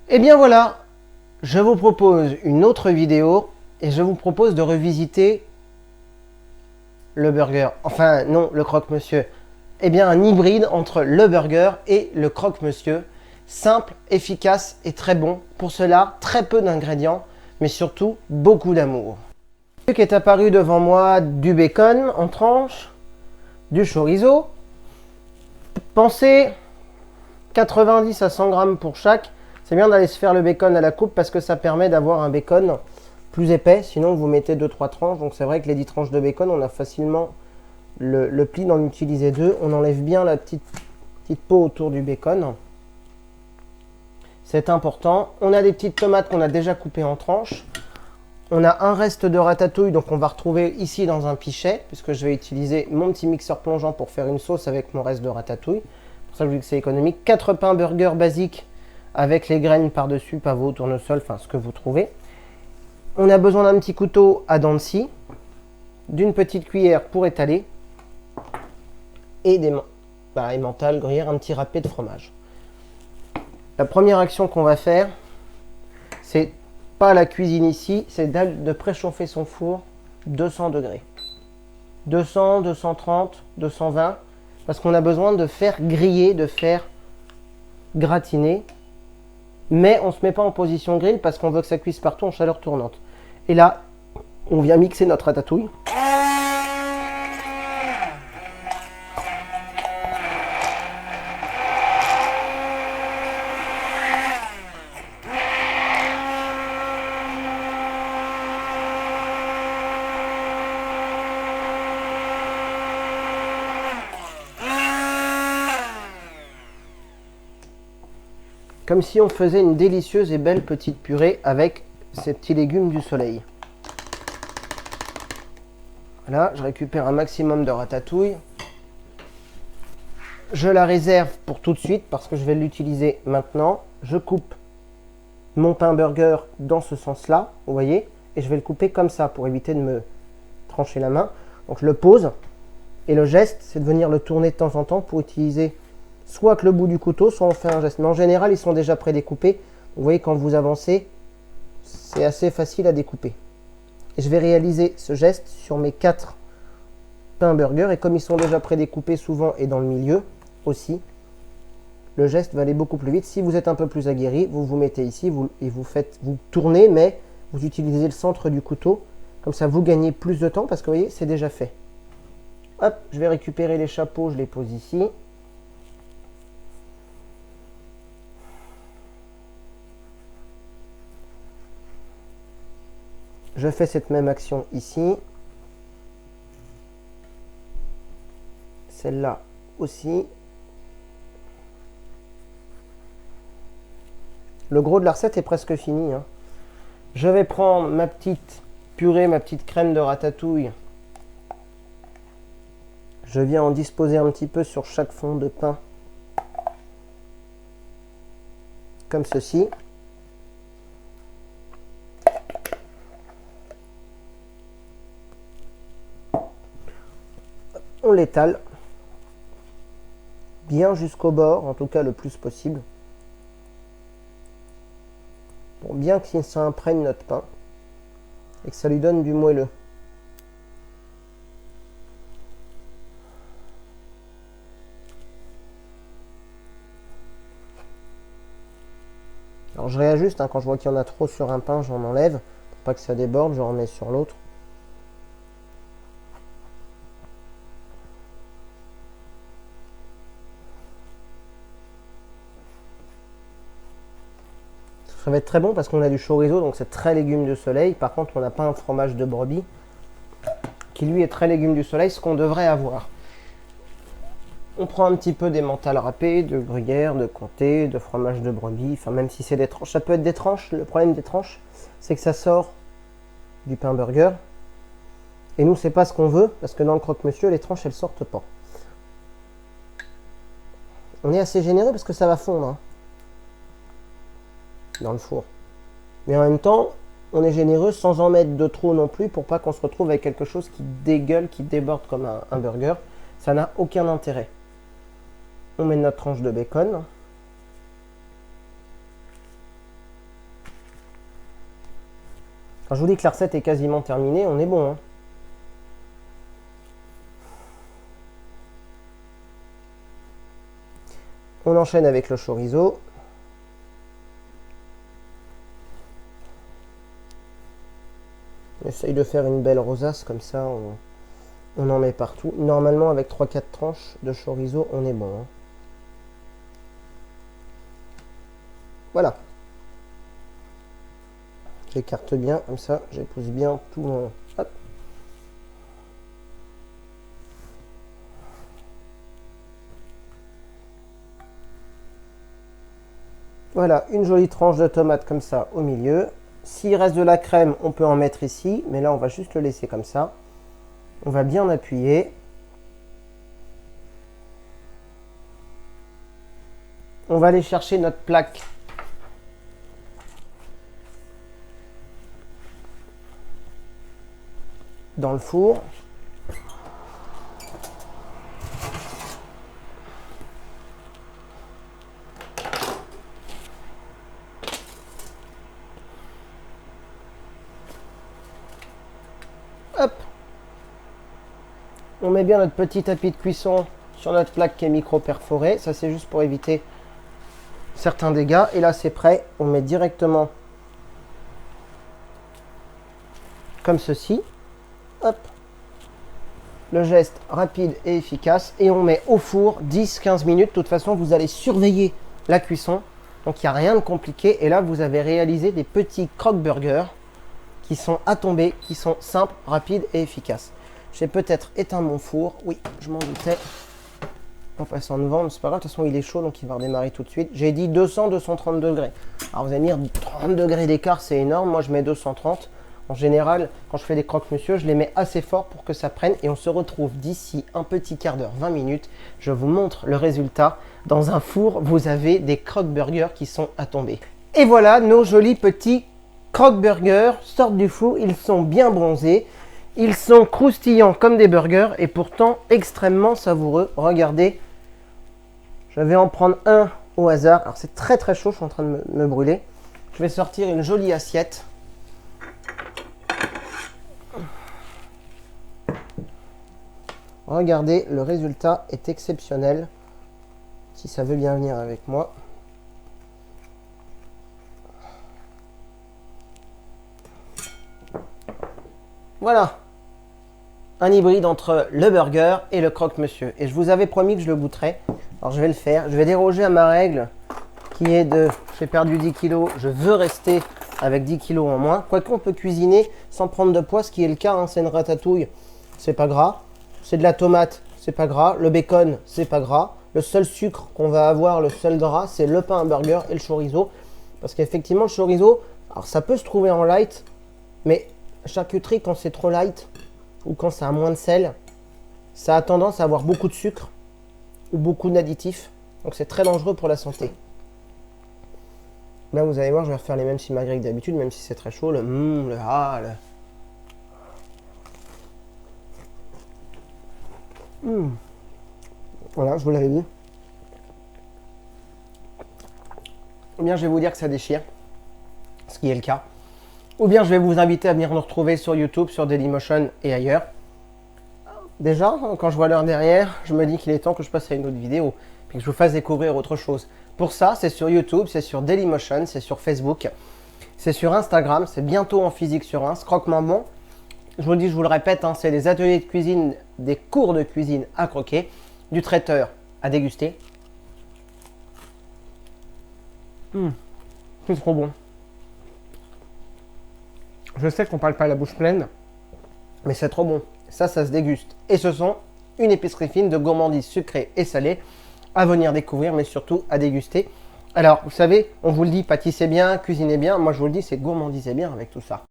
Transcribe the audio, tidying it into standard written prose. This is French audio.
Et bien voilà, je vous propose une autre vidéo et je vous propose de revisiter le burger. Enfin non, le croque-monsieur. Eh bien un hybride entre le burger et le croque-monsieur. Simple, efficace et très bon. Pour cela, très peu d'ingrédients, mais surtout beaucoup d'amour. Ce qui est apparu devant moi, du bacon en tranches, du chorizo. Pensez 90 à 100 grammes pour chaque. C'est bien d'aller se faire le bacon à la coupe parce que ça permet d'avoir un bacon plus épais. Sinon, vous mettez 2-3 tranches. Donc, c'est vrai que les 10 tranches de bacon, on a facilement le pli d'en utiliser 2. On enlève bien la petite peau autour du bacon. C'est important. On a des petites tomates qu'on a déjà coupées en tranches. On a un reste de ratatouille, donc on va retrouver ici dans un pichet, puisque je vais utiliser mon petit mixeur plongeant pour faire une sauce avec mon reste de ratatouille. Pour ça, je vous dis que c'est économique. 4 pains burger basiques avec les graines par-dessus, pavot, tournesol, enfin ce que vous trouvez. On a besoin d'un petit couteau à dents de scie, d'une petite cuillère pour étaler, et des emmental, gruyère, un petit râpé de fromage. La première action qu'on va faire, c'est pas la cuisine ici, c'est de préchauffer son four 200 degrés. 200, 230, 220, parce qu'on a besoin de faire griller, de faire gratiner. Mais on ne se met pas en position grill parce qu'on veut que ça cuise partout en chaleur tournante. Et là, on vient mixer notre ratatouille. Comme si on faisait une délicieuse et belle petite purée avec ces petits légumes du soleil. Voilà, je récupère un maximum de ratatouille. Je la réserve pour tout de suite parce que je vais l'utiliser maintenant. Je coupe mon pain burger dans ce sens-là, vous voyez, et je vais le couper comme ça pour éviter de me trancher la main. Donc je le pose et le geste, c'est de venir le tourner de temps en temps pour utiliser soit avec le bout du couteau, soit on fait un geste. Mais en général, ils sont déjà prédécoupés. Vous voyez, quand vous avancez, c'est assez facile à découper. Et je vais réaliser ce geste sur mes 4 pains burgers. Et comme ils sont déjà prédécoupés souvent et dans le milieu aussi, le geste va aller beaucoup plus vite. Si vous êtes un peu plus aguerri, vous vous mettez ici et vous tournez, mais vous utilisez le centre du couteau. Comme ça, vous gagnez plus de temps parce que vous voyez, c'est déjà fait. Hop, je vais récupérer les chapeaux, je les pose ici. Je fais cette même action ici. Celle-là aussi. Le gros de la recette est presque fini, hein. Je vais prendre ma petite purée, ma petite crème de ratatouille. Je viens en disposer un petit peu sur chaque fond de pain. Comme ceci. On l'étale bien jusqu'au bord, en tout cas le plus possible, pour bien que ça imprègne notre pain et que ça lui donne du moelleux. Alors je réajuste, hein, quand je vois qu'il y en a trop sur un pain, j'en enlève, pour pas que ça déborde, je remets sur l'autre. Ça va être très bon parce qu'on a du chorizo, donc c'est très légumes du soleil. Par contre, on n'a pas un fromage de brebis qui lui est très légumes du soleil, ce qu'on devrait avoir. On prend un petit peu d'emmental râpé, de gruyère, de comté, de fromage de brebis. Enfin, même si c'est des tranches, ça peut être des tranches. Le problème des tranches, c'est que ça sort du pain burger. Et nous, c'est pas ce qu'on veut, parce que dans le croque-monsieur, les tranches, elles sortent pas. On est assez généreux parce que ça va fondre, hein, dans le four. Mais en même temps, on est généreux sans en mettre de trop non plus pour pas qu'on se retrouve avec quelque chose qui dégueule, qui déborde comme un burger. Ça n'a aucun intérêt. On met notre tranche de bacon. Quand je vous dis que la recette est quasiment terminée, on est bon. Hein. On enchaîne avec le chorizo. On essaye de faire une belle rosace comme ça, on en met partout. Normalement avec 3-4 tranches de chorizo, on est bon. Hein. Voilà. J'écarte bien comme ça, j'épouse bien tout mon... Hop. Voilà, une jolie tranche de tomate comme ça au milieu. S'il reste de la crème, on peut en mettre ici, mais là on va juste le laisser comme ça. On va bien appuyer. On va aller chercher notre plaque dans le four. Hop. On met bien notre petit tapis de cuisson sur notre plaque qui est micro-perforée. Ça, c'est juste pour éviter certains dégâts. Et là, c'est prêt. On met directement comme ceci. Hop. Le geste rapide et efficace. Et on met au four 10-15 minutes. De toute façon, vous allez surveiller la cuisson. Donc, il n'y a rien de compliqué. Et là, vous avez réalisé des petits croque-burgers qui sont à tomber, qui sont simples, rapides et efficaces. J'ai peut-être éteint mon four. Oui, je m'en doutais. On passe en novembre, c'est pas grave. De toute façon, il est chaud, donc il va redémarrer tout de suite. J'ai dit 200-230 degrés. Alors, vous allez me dire, 30 degrés d'écart, c'est énorme. Moi, je mets 230. En général, quand je fais des croque-monsieur, je les mets assez fort pour que ça prenne. Et on se retrouve d'ici un petit quart d'heure, 20 minutes. Je vous montre le résultat. Dans un four, vous avez des croque-burgers qui sont à tomber. Et voilà, nos jolis petits croque-burgers sortent du four. Ils sont bien bronzés. Ils sont croustillants comme des burgers et pourtant extrêmement savoureux. Regardez, je vais en prendre un au hasard. Alors c'est très très chaud, je suis en train de me brûler. Je vais sortir une jolie assiette. Regardez, le résultat est exceptionnel. Si ça veut bien venir avec moi. Voilà. Un hybride entre le burger et le croque-monsieur. Et je vous avais promis que je le goûterais. Alors je vais le faire. Je vais déroger à ma règle qui est de j'ai perdu 10 kilos, je veux rester avec 10 kilos en moins. Quoique on peut cuisiner sans prendre de poids, ce qui est le cas. Hein, c'est une ratatouille, c'est pas gras. C'est de la tomate, c'est pas gras. Le bacon, c'est pas gras. Le seul sucre qu'on va avoir, le seul gras, c'est le pain à burger et le chorizo. Parce qu'effectivement, le chorizo, alors ça peut se trouver en light, mais charcuterie, quand c'est trop light, ou quand ça a moins de sel, ça a tendance à avoir beaucoup de sucre ou beaucoup d'additifs. Donc c'est très dangereux pour la santé. Là, vous allez voir, je vais refaire les mêmes simagrées que d'habitude, même si c'est très chaud. Le ah, Voilà, je vous l'avais dit. Ou bien je vais vous dire que ça déchire, ce qui est le cas. Ou bien je vais vous inviter à venir nous retrouver sur YouTube, sur Dailymotion et ailleurs. Déjà, quand je vois l'heure derrière, je me dis qu'il est temps que je passe à une autre vidéo, puis que je vous fasse découvrir autre chose. Pour ça, c'est sur YouTube, c'est sur Dailymotion, c'est sur Facebook, c'est sur Instagram, c'est bientôt en physique sur Insta. Croque Maman, je vous le dis, je vous le répète, hein, c'est des ateliers de cuisine, des cours de cuisine à croquer, du traiteur à déguster. C'est trop bon. Je sais qu'on parle pas la bouche pleine, mais c'est trop bon. Ça se déguste. Et ce sont une épicerie fine de gourmandise sucrée et salée à venir découvrir, mais surtout à déguster. Alors, vous savez, on vous le dit, pâtissez bien, cuisinez bien. Moi, je vous le dis, c'est gourmandisez bien avec tout ça.